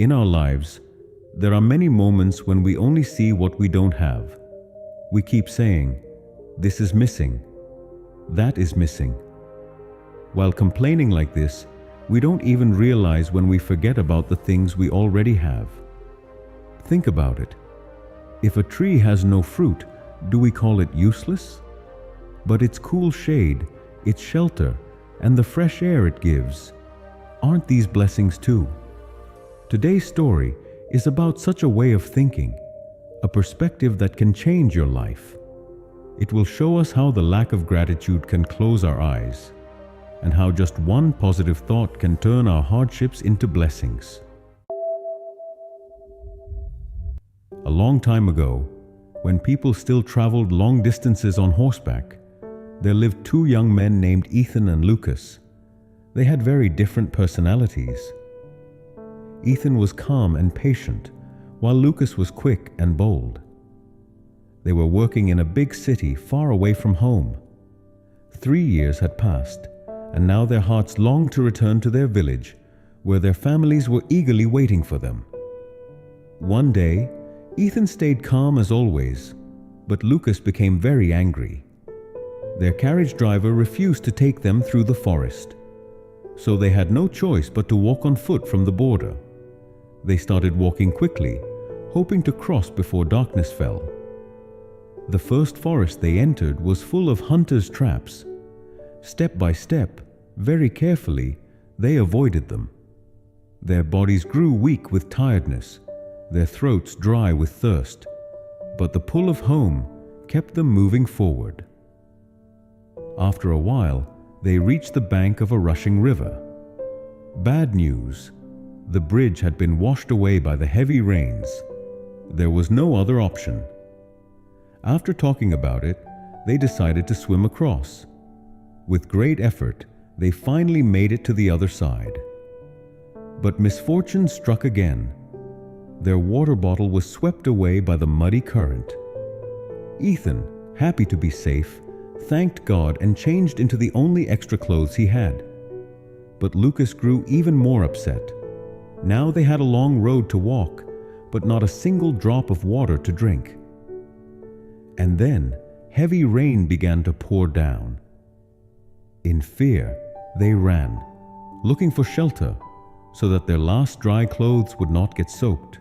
In our lives, there are many moments when we only see what we don't have. We keep saying, "This is missing. That is missing." While complaining like this, we don't even realize when we forget about the things we already have. Think about it. If a tree has no fruit, do we call it useless? But its cool shade, its shelter, and the fresh air it gives, aren't these blessings too? Today's story is about such a way of thinking, a perspective that can change your life. It will show us how the lack of gratitude can close our eyes, and how just one positive thought can turn our hardships into blessings. A long time ago, when people still traveled long distances on horseback, there lived two young men named Ethan and Lucas. They had very different personalities. Ethan was calm and patient, while Lucas was quick and bold. They were working in a big city far away from home. 3 years had passed, and now their hearts longed to return to their village, where their families were eagerly waiting for them. One day, Ethan stayed calm as always, but Lucas became very angry. Their carriage driver refused to take them through the forest, so they had no choice but to walk on foot from the border. They started walking quickly, hoping to cross before darkness fell. The first forest they entered was full of hunters' traps. Step by step, very carefully, they avoided them. Their bodies grew weak with tiredness, their throats dry with thirst, but the pull of home kept them moving forward. After a while, they reached the bank of a rushing river. Bad news. The bridge had been washed away by the heavy rains. There was no other option. After talking about it, they decided to swim across. With great effort, they finally made it to the other side. But misfortune struck again. Their water bottle was swept away by the muddy current. Ethan, happy to be safe, thanked God and changed into the only extra clothes he had. But Lucas grew even more upset. Now they had a long road to walk, but not a single drop of water to drink. And then heavy rain began to pour down. In fear, they ran, looking for shelter, so that their last dry clothes would not get soaked.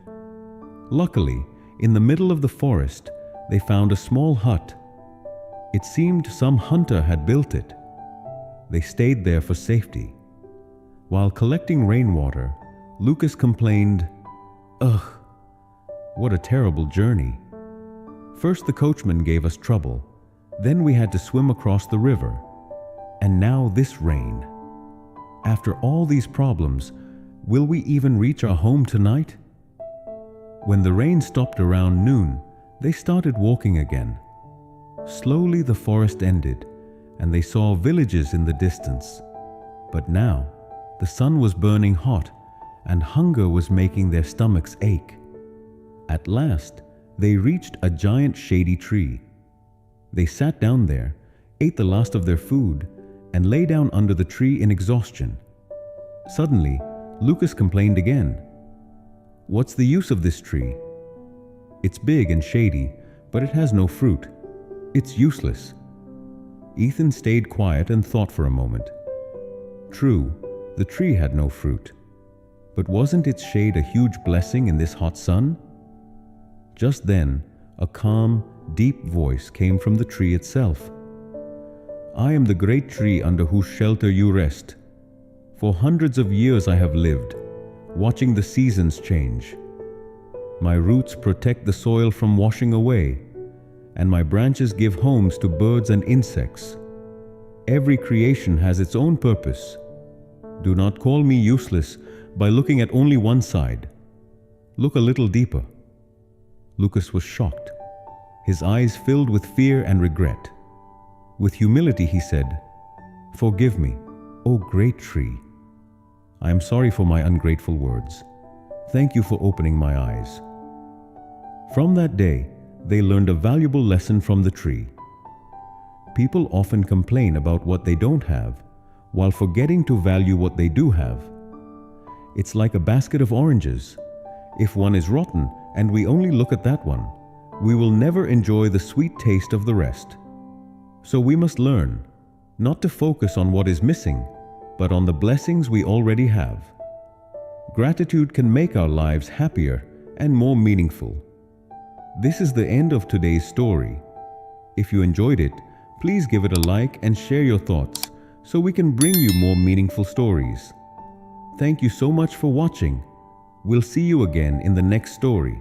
Luckily, in the middle of the forest, they found a small hut. It seemed some hunter had built it. They stayed there for safety. While collecting rainwater, Lucas complained, "Ugh, what a terrible journey. First the coachman gave us trouble, then we had to swim across the river, and now this rain. After all these problems, will we even reach our home tonight?" When the rain stopped around noon, they started walking again. Slowly the forest ended, and they saw villages in the distance. But now, the sun was burning hot, and hunger was making their stomachs ache. At last, they reached a giant shady tree. They sat down there, ate the last of their food, and lay down under the tree in exhaustion. Suddenly, Lucas complained again. "What's the use of this tree? It's big and shady, but it has no fruit. It's useless." Ethan stayed quiet and thought for a moment. True, the tree had no fruit. But wasn't its shade a huge blessing in this hot sun? Just then, a calm, deep voice came from the tree itself. "I am the great tree under whose shelter you rest. For hundreds of years I have lived, watching the seasons change. My roots protect the soil from washing away, and my branches give homes to birds and insects. Every creation has its own purpose. Do not call me useless by looking at only one side. Look a little deeper." Lucas was shocked. His eyes filled with fear and regret. With humility he said, "Forgive me, O great tree. I am sorry for my ungrateful words. Thank you for opening my eyes." From that day, they learned a valuable lesson from the tree. People often complain about what they don't have, while forgetting to value what they do have. It's like a basket of oranges. If one is rotten and we only look at that one, we will never enjoy the sweet taste of the rest. So we must learn not to focus on what is missing, but on the blessings we already have. Gratitude can make our lives happier and more meaningful. This is the end of today's story. If you enjoyed it, please give it a like and share your thoughts so we can bring you more meaningful stories. Thank you so much for watching. We'll see you again in the next story.